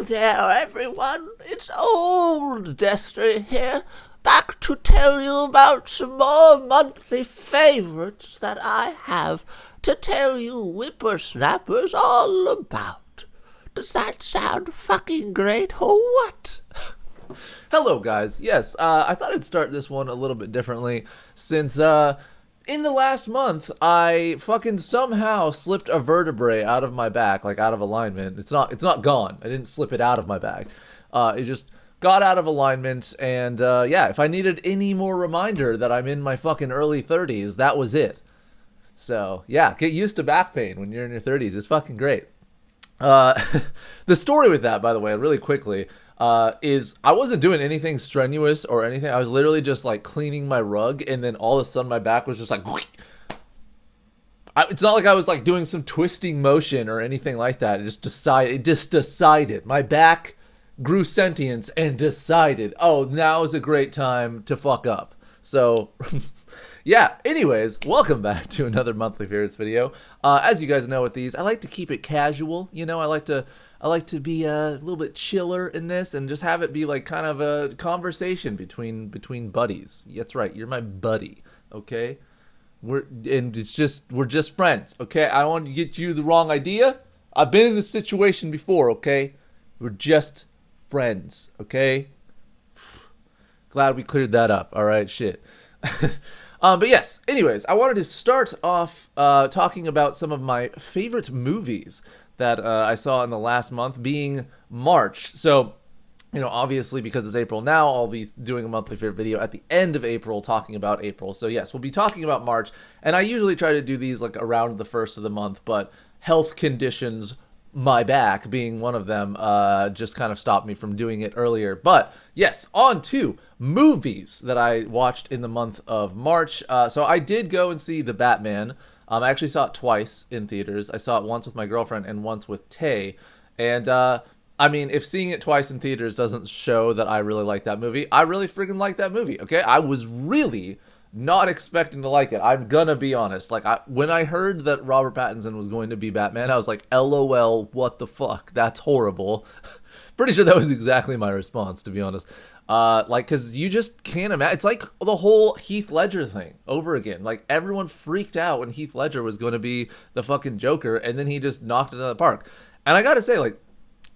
there, everyone. It's old Dexter here, back to tell you about some more monthly favorites that I have to tell you whippersnappers all about. Does that sound fucking great or what? Hello, guys. Yes, I thought I'd start this one a little bit differently since, in the last month, I fucking somehow slipped a vertebrae out of my back, like out of alignment. It's not gone. I didn't slip it out of my back. It just got out of alignment, and, yeah, if I needed any more reminder that I'm in my fucking early 30s, that was it. So, yeah, get used to back pain when you're in your 30s. It's fucking great. The story with that, by the way, really quickly, is I wasn't doing anything strenuous or anything. I was literally just like cleaning my rug, and then all of a sudden my back was just like, it's not like I was like doing some twisting motion or anything like that. It just decided. My back grew sentience and decided, oh, now is a great time to fuck up. So, yeah, anyways, welcome back to another monthly favorites video. As you guys know with these, I like to keep it casual. You know, I like to be a little bit chiller in this and just have it be like kind of a conversation between buddies. That's right, you're my buddy, okay? We're just friends, okay? I don't want to get you the wrong idea. I've been in this situation before, okay? We're just friends, okay? Glad we cleared that up. All right, shit. But yes, anyways, I wanted to start off talking about some of my favorite movies that I saw in the last month, being March. So, you know, obviously because it's April now, I'll be doing a monthly favorite video at the end of April talking about April. So yes, we'll be talking about March, and I usually try to do these like around the first of the month, but health conditions, my back being one of them, just kind of stopped me from doing it earlier. But yes, on to movies that I watched in the month of March. So I did go and see The Batman. I actually saw it twice in theaters. I saw it once with my girlfriend and once with Tay. And, I mean, if seeing it twice in theaters doesn't show that I really like that movie, I really friggin' like that movie, okay? I was really not expecting to like it. I'm gonna be honest. Like, when I heard that Robert Pattinson was going to be Batman, I was like, LOL, what the fuck? That's horrible. Pretty sure that was exactly my response, to be honest. Like, cause you just can't imagine. It's like the whole Heath Ledger thing over again. Like, everyone freaked out when Heath Ledger was going to be the fucking Joker, and then he just knocked it out of the park. And I gotta say, like,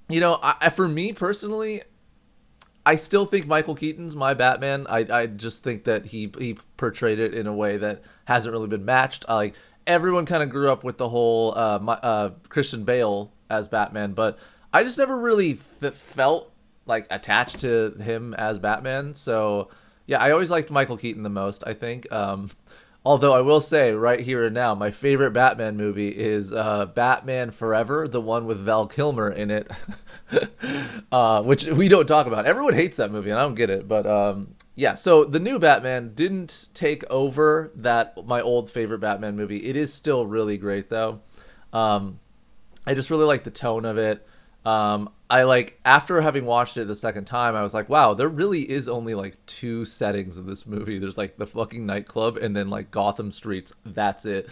you know, for me personally, I still think Michael Keaton's my Batman. I just think that he portrayed it in a way that hasn't really been matched. Like, everyone kind of grew up with the whole Christian Bale as Batman, but I just never really felt like attached to him as Batman. So yeah, I always liked Michael Keaton the most, I think. Although I will say right here and now, my favorite Batman movie is Batman Forever, the one with Val Kilmer in it, which we don't talk about. Everyone hates that movie, and I don't get it. But yeah, so the new Batman didn't take over my old favorite Batman movie. It is still really great, though. I just really like the tone of it. I like, after having watched it the second time, I was like, wow, there really is only like two settings of this movie. There's like the fucking nightclub and then like Gotham streets. That's it.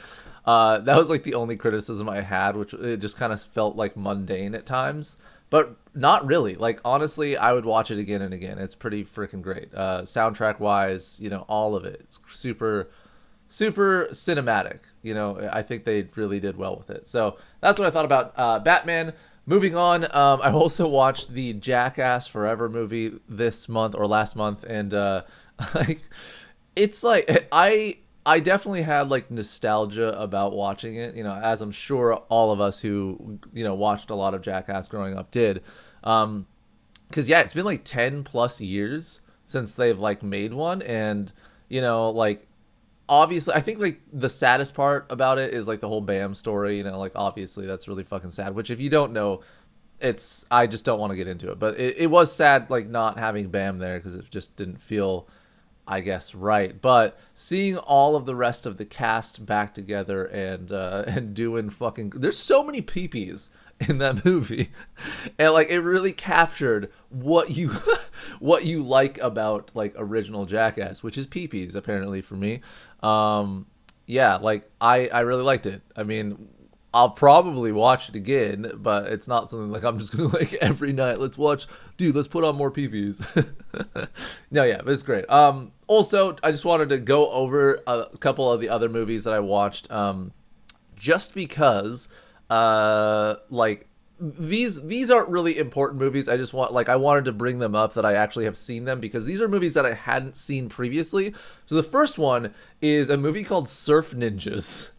That was like the only criticism I had, which it just kind of felt like mundane at times, but not really. Like, honestly, I would watch it again and again. It's pretty freaking great. Soundtrack wise, you know, all of it. It's super cinematic. You know, I think they really did well with it. So that's what I thought about Batman. Moving on, I also watched the Jackass Forever movie this month or last month, and like, it's like I definitely had like nostalgia about watching it, you know, as I'm sure all of us who, you know, watched a lot of Jackass growing up did. Because yeah, it's been like 10 plus years since they've like made one, and you know, like, obviously, I think like the saddest part about it is like the whole Bam story, you know, like obviously that's really fucking sad, which if you don't know, I just don't want to get into it, but it was sad like not having Bam there because it just didn't feel, I guess, right. But seeing all of the rest of the cast back together and doing fucking, there's so many peepees in that movie, and like it really captured what you like about like original Jackass, which is peepees apparently for me. Yeah, like I really liked it. I mean, I'll probably watch it again, but it's not something like I'm just gonna like every night. Let's watch, dude. Let's put on more PPs. No, yeah, but it's great. Also, I just wanted to go over a couple of the other movies that I watched. Just because, like these aren't really important movies. I just I wanted to bring them up that I actually have seen them because these are movies that I hadn't seen previously. So the first one is a movie called Surf Ninjas,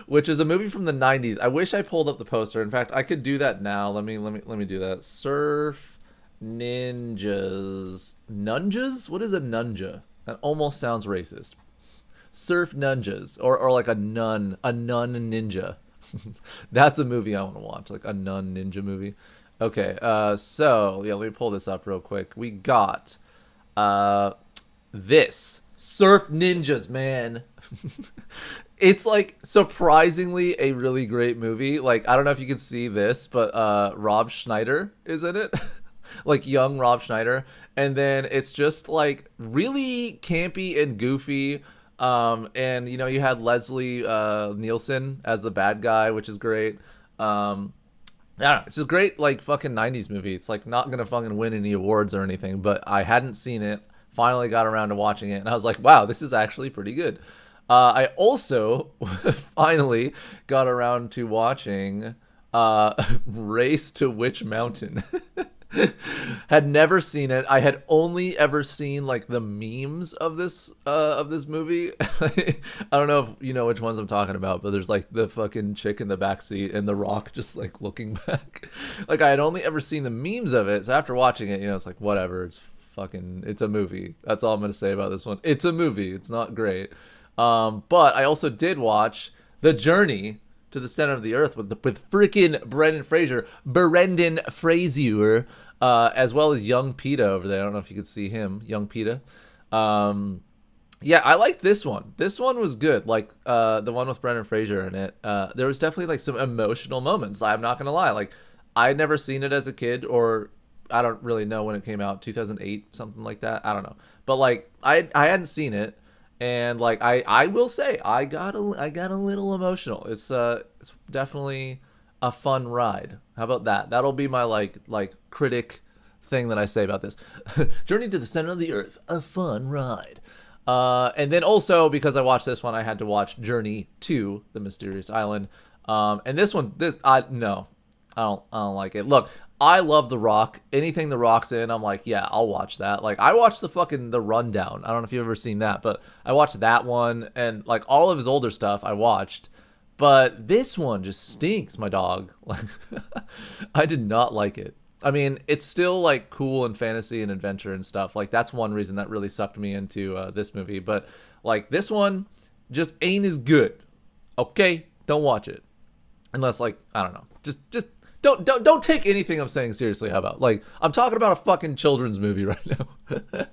which is a movie from the 90s. I wish I pulled up the poster. In fact, I could do that now. Let me do that. Surf Ninjas. Nunjas? What is a nunja? That almost sounds racist. Surf Nunjas, or like a nun ninja. That's a movie I want to watch, like a nun ninja movie. Okay, so yeah, let me pull this up real quick. We got this Surf Ninjas, man. It's like surprisingly a really great movie. Like, I don't know if you can see this, but Rob Schneider is in it. Like young Rob Schneider. And then it's just like really campy and goofy. And you know, you had Leslie Nielsen as the bad guy, which is great. I don't know, it's a great like fucking 90s movie. It's like not gonna fucking win any awards or anything, but I hadn't seen it. Finally got around to watching it, and I was like, wow, this is actually pretty good. I also finally got around to watching Race to Witch Mountain. Had never seen it. I had only ever seen like the memes of this movie. I don't know if you know which ones I'm talking about, but there's like the fucking chick in the backseat and The Rock just like looking back. Like I had only ever seen the memes of it. So after watching it, you know, it's like whatever. It's a movie. That's all I'm gonna say about this one. It's a movie. It's not great. But I also did watch The Journey to the Center of the Earth with freaking Brendan Fraser, as well as Young Peta over there. I don't know if you could see him, Young Peta. Yeah, I liked this one. This one was good. Like the one with Brendan Fraser in it. There was definitely like some emotional moments. I'm not gonna lie. Like I'd never seen it as a kid, or I don't really know when it came out, 2008, something like that. I don't know. But like I hadn't seen it. And like I will say I got a little emotional. It's definitely a fun ride. How about that? That'll be my like critic thing that I say about this. Journey to the Center of the Earth, a fun ride. And then also because I watched this one, I had to watch Journey to the Mysterious Island. And this one, I don't like it. Look, I love The Rock. Anything The Rock's in, I'm like, yeah, I'll watch that. Like, I watched the Rundown. I don't know if you've ever seen that, but I watched that one, and like all of his older stuff I watched. But this one just stinks, my dog. Like, I did not like it. I mean, it's still like cool and fantasy and adventure and stuff. Like, that's one reason that really sucked me into this movie. But like, this one just ain't as good. Okay, don't watch it unless like I don't know, just. Don't take anything I'm saying seriously. How about like I'm talking about a fucking children's movie right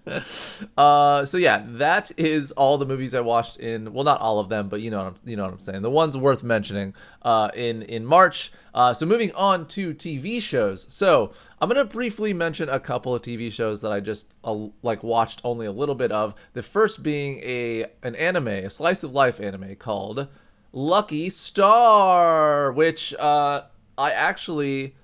now. So yeah, that is all the movies I watched in. Well, not all of them, but you know what I'm saying. The ones worth mentioning in March. So moving on to TV shows. So I'm gonna briefly mention a couple of TV shows that I just like watched only a little bit of. The first being an anime, a slice of life anime called Lucky Star, which I actually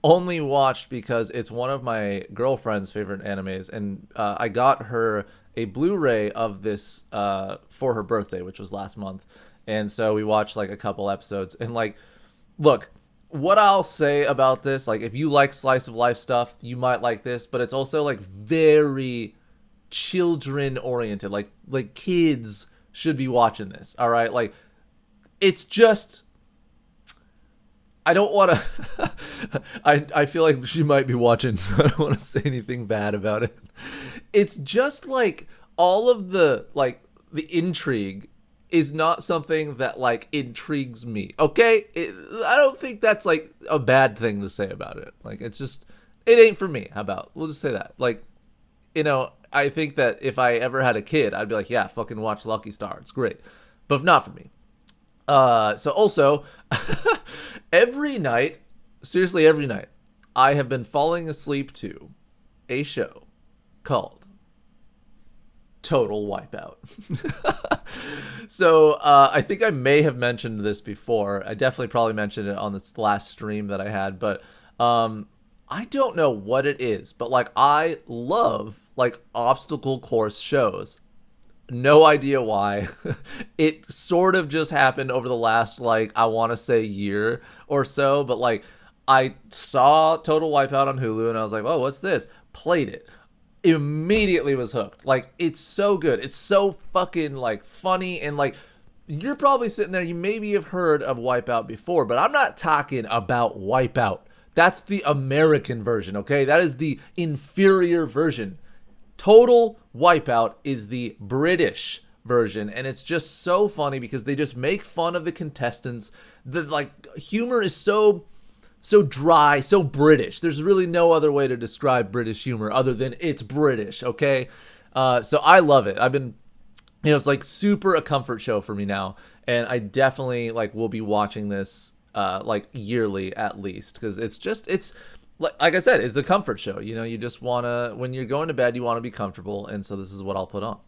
only watched because it's one of my girlfriend's favorite animes, and I got her a Blu-ray of this for her birthday, which was last month, and so we watched like a couple episodes. And like, look, what I'll say about this, like if you like slice of life stuff, you might like this, but it's also like very children oriented. Like kids should be watching this, all right? Like it's just, I don't want to. I feel like she might be watching, so I don't want to say anything bad about it. It's just like all of the intrigue is not something that like intrigues me. Okay, I don't think that's like a bad thing to say about it. Like it's just, it ain't for me. How about we'll just say that. Like, you know, I think that if I ever had a kid, I'd be like, yeah, fucking watch Lucky Star. It's great, but if not for me. So also, every night, seriously every night, I have been falling asleep to a show called Total Wipeout. So I think I may have mentioned this before. I definitely probably mentioned it on this last stream that I had, but I don't know what it is, but like I love like obstacle course shows. No idea why. It sort of just happened over the last, like, I want to say year or so, but like I saw Total Wipeout on Hulu and I was like, oh, what's this? Played it. Immediately was hooked. Like, it's so good. It's so fucking like funny, and like you're probably sitting there, you maybe have heard of Wipeout before, but I'm not talking about Wipeout. That's the American version, okay? That is the inferior version. Total Wipeout is the British version, and it's just so funny because they just make fun of the contestants. The like humor is so dry, so British. There's really no other way to describe British humor other than it's British, okay? So I love it. I've been, it's like super a comfort show for me now, and I definitely like will be watching this like yearly at least, because it's like I said, it's a comfort show. You just want to, when you're going to bed, you want to be comfortable, and so this is what I'll put on.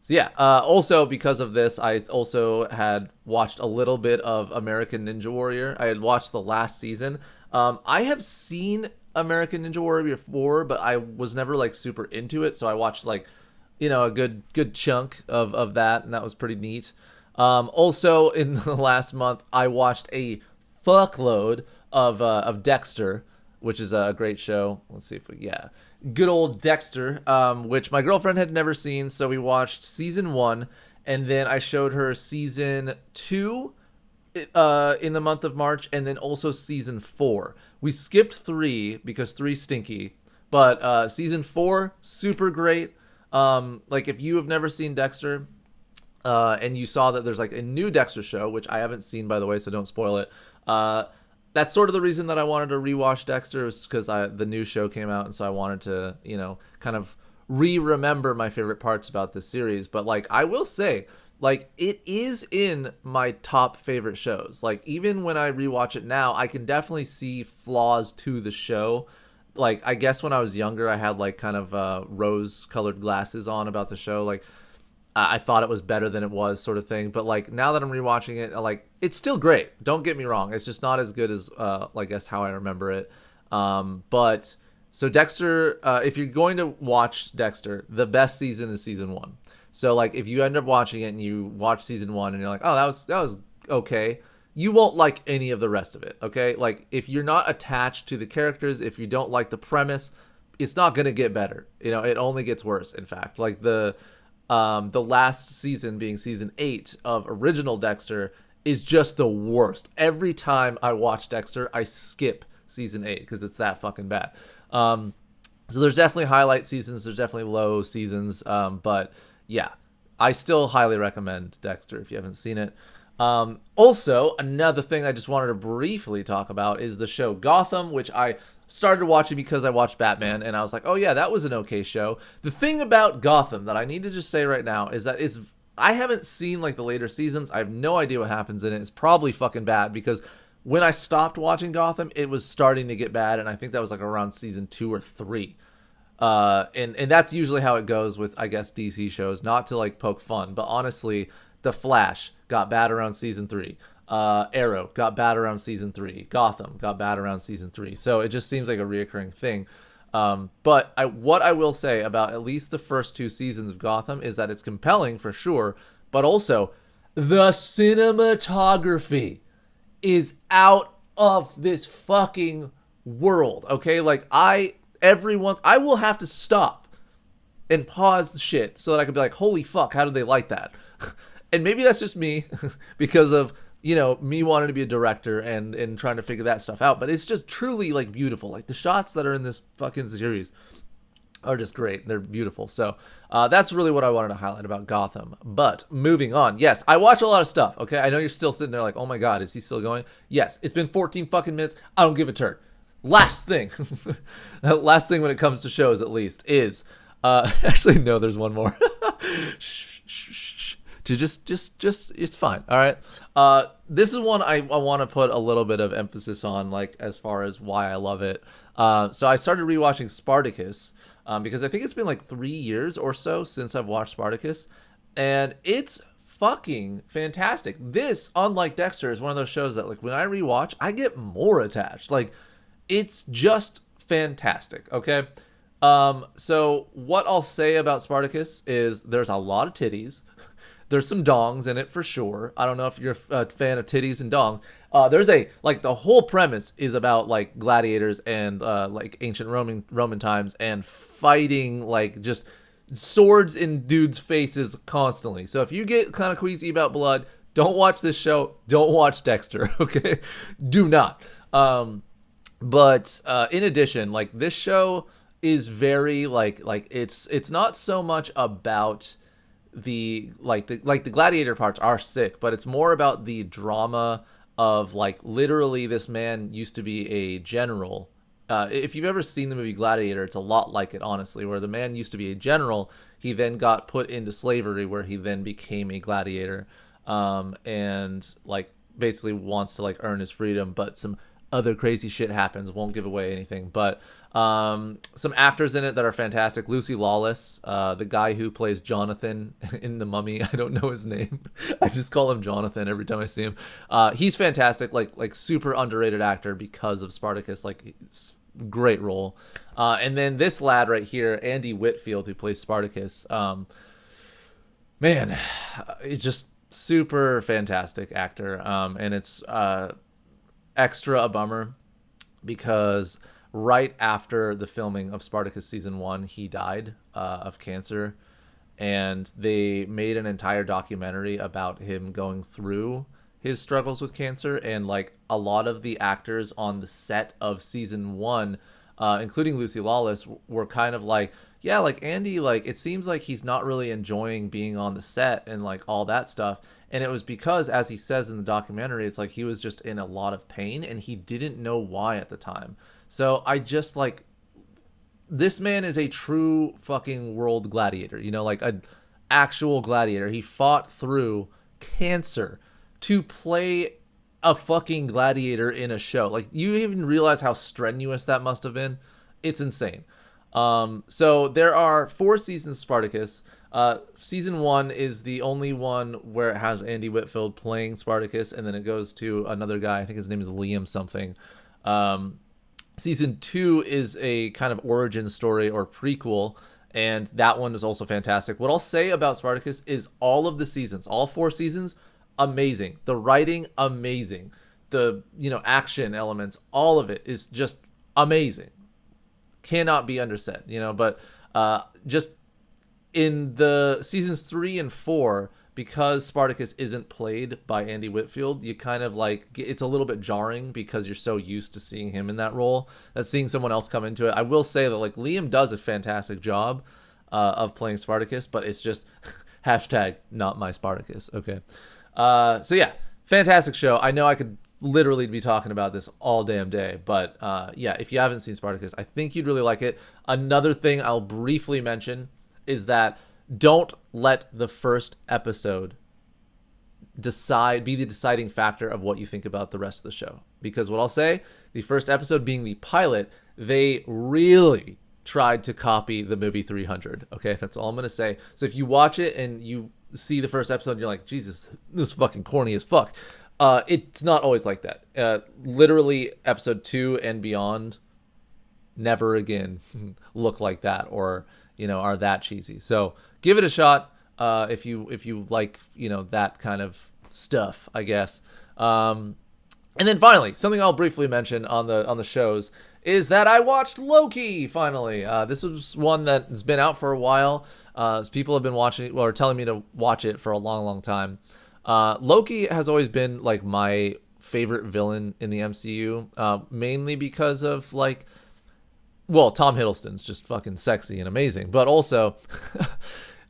So yeah, also because of this, I also had watched a little bit of American Ninja Warrior. I had watched the last season. I have seen American Ninja Warrior before, but I was never like super into it, so I watched like, a good chunk of that, and that was pretty neat. Also in the last month, I watched a fuckload of Dexter, which is a great show. Let's see if good old Dexter, which my girlfriend had never seen, so we watched season 1, and then I showed her season 2 in the month of March, and then also season 4. We skipped 3 because 3's stinky, but season 4, super great. Like if you have never seen Dexter, and you saw that there's like a new Dexter show, which I haven't seen, by the way, so don't spoil it. That's sort of the reason that I wanted to rewatch Dexter, was because the new show came out, and so I wanted to, kind of remember my favorite parts about this series. But like, I will say, like, it is in my top favorite shows. Like, even when I rewatch it now, I can definitely see flaws to the show. Like, I guess when I was younger, I had like kind of rose-colored glasses on about the show. Like, I thought it was better than it was, sort of thing. But like, now that I'm rewatching it, like, it's still great. Don't get me wrong. It's just not as good as, I guess, how I remember it. But so Dexter, if you're going to watch Dexter, the best season is season 1. So like, if you end up watching it and you watch season 1 and you're like, oh, that was okay, you won't like any of the rest of it. Okay, like if you're not attached to the characters, if you don't like the premise, it's not gonna get better. It only gets worse. In fact, like the last season, being season 8 of original Dexter, is just the worst. Every time I watch Dexter, I skip season 8 because it's that fucking bad. So there's definitely highlight seasons, there's definitely low seasons, but yeah, I still highly recommend Dexter if you haven't seen it. Also, another thing I just wanted to briefly talk about is the show Gotham, which I started watching because I watched Batman, and I was like, oh yeah, that was an okay show. The thing about Gotham that I need to just say right now is that I haven't seen like the later seasons. I have no idea what happens in it. It's probably fucking bad, because when I stopped watching Gotham, it was starting to get bad, and I think that was like around season 2 or 3. And that's usually how it goes with, I guess, DC shows. Not to like poke fun, but honestly, The Flash got bad around season 3. Arrow got bad around season 3. Gotham got bad around season 3. So it just seems like a reoccurring thing. But what I will say about at least the first 2 seasons of Gotham is that it's compelling for sure, but also the cinematography is out of this fucking world. Okay, like I will have to stop and pause the shit so that I can be like, holy fuck, how did they like that? And maybe that's just me because of, me wanting to be a director and trying to figure that stuff out. But it's just truly like beautiful. Like the shots that are in this fucking series are just great. They're beautiful. So that's really what I wanted to highlight about Gotham. But moving on. Yes, I watch a lot of stuff. Okay, I know you're still sitting there like, oh my god, is he still going? Yes, it's been 14 fucking minutes. I don't give a turd. Last thing when it comes to shows, at least, is actually no, there's one more. Just it's fine. All right. This is one I want to put a little bit of emphasis on, like as far as why I love it. So I started rewatching Spartacus, because I think it's been like 3 years or so since I've watched Spartacus, and it's fucking fantastic. This, unlike Dexter, is one of those shows that like when I rewatch, I get more attached. Like, it's just fantastic. Okay. So what I'll say about Spartacus is there's a lot of titties. There's some dongs in it for sure. I don't know if you're a fan of titties and dongs. There's like the whole premise is about like gladiators and like ancient Roman times and fighting like just swords in dudes' faces constantly. So if you get kind of queasy about blood, don't watch this show. Don't watch Dexter. Okay, do not. But in addition, like this show is very like it's not so much about the gladiator parts are sick, but it's more about the drama of like literally this man used to be a general. If you've ever seen the movie Gladiator, it's a lot like it, honestly, where the man used to be a general. He then got put into slavery, where he then became a gladiator, and like basically wants to like earn his freedom, but some other crazy shit happens. Won't give away anything, but some actors in it that are fantastic. Lucy Lawless, the guy who plays Jonathan in The Mummy. I don't know his name. I just call him Jonathan every time I see him. He's fantastic, like super underrated actor because of Spartacus. Like, it's great role. And then this lad right here, Andy Whitfield, who plays Spartacus. Man, he's just super fantastic actor. And it's extra a bummer because right after the filming of Spartacus season 1, he died of cancer, and they made an entire documentary about him going through his struggles with cancer. And like a lot of the actors on the set of season 1, including Lucy Lawless, were kind of like, yeah, like Andy, like it seems like he's not really enjoying being on the set and like all that stuff. And it was because, as he says in the documentary, it's like he was just in a lot of pain and he didn't know why at the time. So I just like, this man is a true fucking world gladiator, you know, like an actual gladiator. He fought through cancer to play a fucking gladiator in a show. Like, you even realize how strenuous that must have been? It's insane. So there are 4 seasons of Spartacus. Season 1 is the only one where it has Andy Whitfield playing Spartacus, and then it goes to another guy. I think his name is Liam something. Season 2 is a kind of origin story or prequel, and that one is also fantastic. What I'll say about Spartacus is all of the seasons, all 4 seasons, amazing. The writing, amazing. The, action elements, all of it is just amazing. Cannot be undersaid, but just in the seasons 3 and 4, because Spartacus isn't played by Andy Whitfield, you kind of like, it's a little bit jarring because you're so used to seeing him in that role that seeing someone else come into it. I will say that like Liam does a fantastic job of playing Spartacus, but it's just hashtag not my Spartacus. Okay. So yeah, fantastic show. I know I could literally be talking about this all damn day, but yeah, if you haven't seen Spartacus, I think you'd really like it. Another thing I'll briefly mention is that don't let the first episode be the deciding factor of what you think about the rest of the show. Because what I'll say, the first episode being the pilot, they really tried to copy the movie 300. Okay, that's all I'm going to say. So if you watch it and you see the first episode and you're like, Jesus, this is fucking corny as fuck. It's not always like that. Literally episode 2 and beyond never again look like that or are that cheesy. So give it a shot if you like that kind of stuff, I guess. And then finally, something I'll briefly mention on the shows is that I watched Loki finally. This was one that's been out for a while. People have been watching or telling me to watch it for a long time. Loki has always been like my favorite villain in the MCU, mainly because of like, well, Tom Hiddleston's just fucking sexy and amazing, but also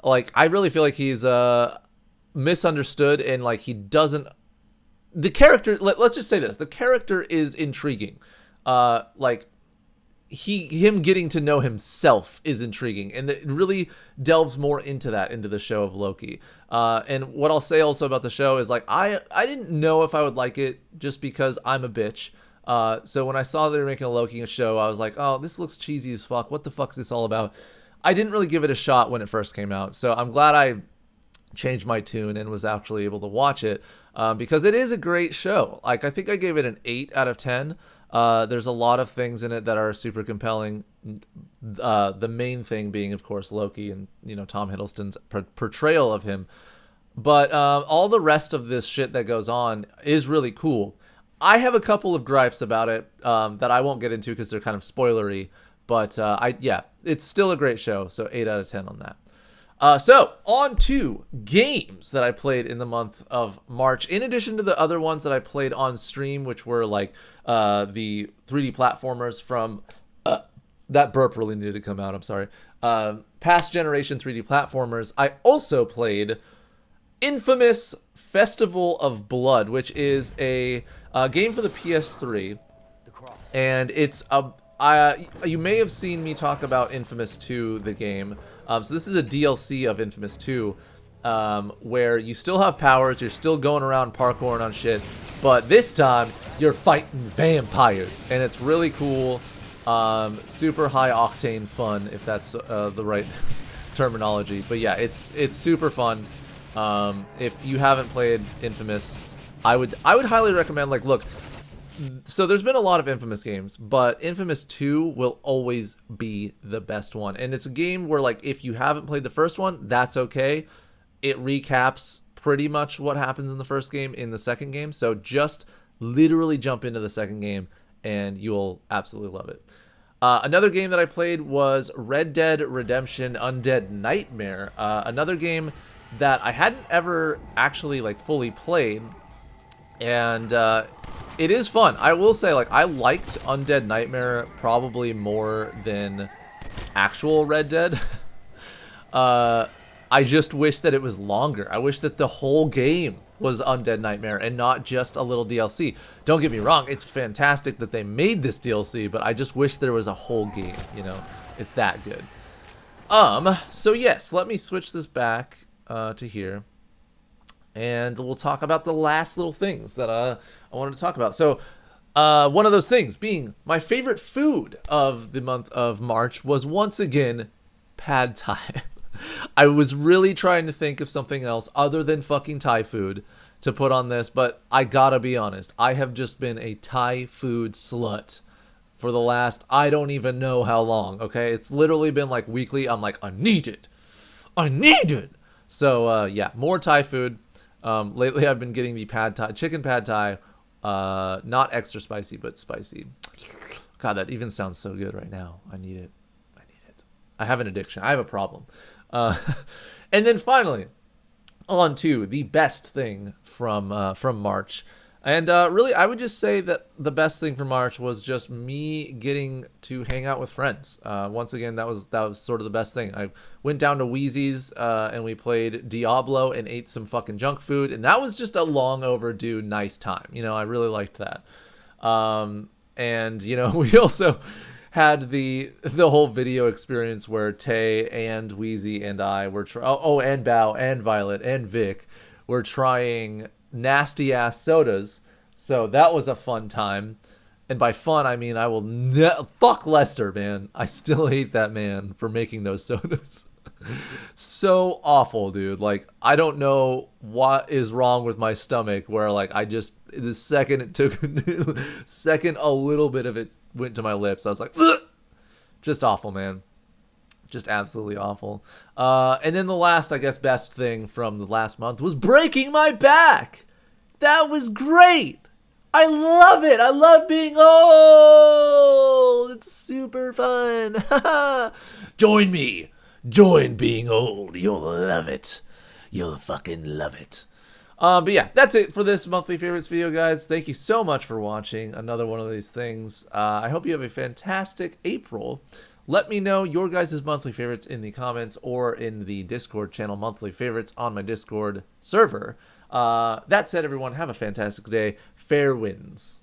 like I really feel like he's misunderstood and like he doesn't. The character, let's just say this: the character is intriguing. Like him getting to know himself is intriguing, and it really delves more into the show of Loki. And what I'll say also about the show is like I didn't know if I would like it just because I'm a bitch. So when I saw they were making a Loki show, I was like, oh, this looks cheesy as fuck. What the fuck is this all about? I didn't really give it a shot when it first came out. So I'm glad I changed my tune and was actually able to watch it, because it is a great show. Like, I think I gave it an 8 out of 10. There's a lot of things in it that are super compelling. The main thing being, of course, Loki and, Tom Hiddleston's portrayal of him. But all the rest of this shit that goes on is really cool. I have a couple of gripes about it that I won't get into because they're kind of spoilery. But it's still a great show. So 8 out of 10 on that. So on to games that I played in the month of March, in addition to the other ones that I played on stream, which were like the 3D platformers from that burp really needed to come out. I'm sorry. Past generation 3D platformers. I also played Infamous Festival of Blood, which is a game for the PS3, and it's you may have seen me talk about Infamous 2, the game. So this is a DLC of Infamous 2, where you still have powers, you're still going around parkouring on shit, but this time you're fighting vampires, and it's really cool. Super high octane fun, if that's the right terminology. But yeah, it's super fun. If you haven't played Infamous, I would highly recommend. Like, look, so there's been a lot of Infamous games, but Infamous 2 will always be the best one. And it's a game where, like, if you haven't played the first one, that's okay. It recaps pretty much what happens in the first game in the second game. So just literally jump into the second game and you'll absolutely love it. Another game that I played was Red Dead Redemption Undead Nightmare. Another game that I hadn't ever actually like fully played. And it is fun. I will say, like, I liked Undead Nightmare probably more than actual Red Dead. I just wish that it was longer. I wish that the whole game was Undead Nightmare and not just a little DLC. Don't get me wrong, it's fantastic that they made this DLC, but I just wish there was a whole game, It's that good. So yes, let me switch this back to here. And we'll talk about the last little things that I wanted to talk about. So one of those things being my favorite food of the month of March was once again pad thai. I was really trying to think of something else other than fucking Thai food to put on this, but I gotta be honest, I have just been a Thai food slut for the last, I don't even know how long, okay? It's literally been like weekly. I'm like, I need it. So yeah, more Thai food. Lately I've been getting the chicken pad thai, not extra spicy, but spicy. God, that even sounds so good right now. I need it. I have an addiction. I have a problem. And then finally, on to the best thing from March. And really, I would just say that the best thing from March was just me getting to hang out with friends. Once again, that was sort of the best thing. I went down to Wheezy's and we played Diablo and ate some fucking junk food, and that was just a long overdue nice time. I really liked that. And we also had the whole video experience where Tay and Wheezy and I were and Bao and Violet and Vic were trying nasty ass sodas. So that was a fun time. And by fun, I mean I will fuck Lester, man. I still hate that man for making those sodas. So awful, dude. Like, I don't know what is wrong with my stomach where, like, the second it took a little bit of it went to my lips, I was like, ugh! Just awful, man. Just absolutely awful. And then the last, I guess, best thing from the last month was breaking my back. That was great. I love it. I love being old. It's super fun. Join me. Join being old. You'll love it. You'll fucking love it. But yeah, that's it for this monthly favorites video, guys. Thank you so much for watching another one of these things. I hope you have a fantastic April. Let me know your guys' monthly favorites in the comments or in the Discord channel monthly favorites on my Discord server. That said, everyone, have a fantastic day. Fair winds.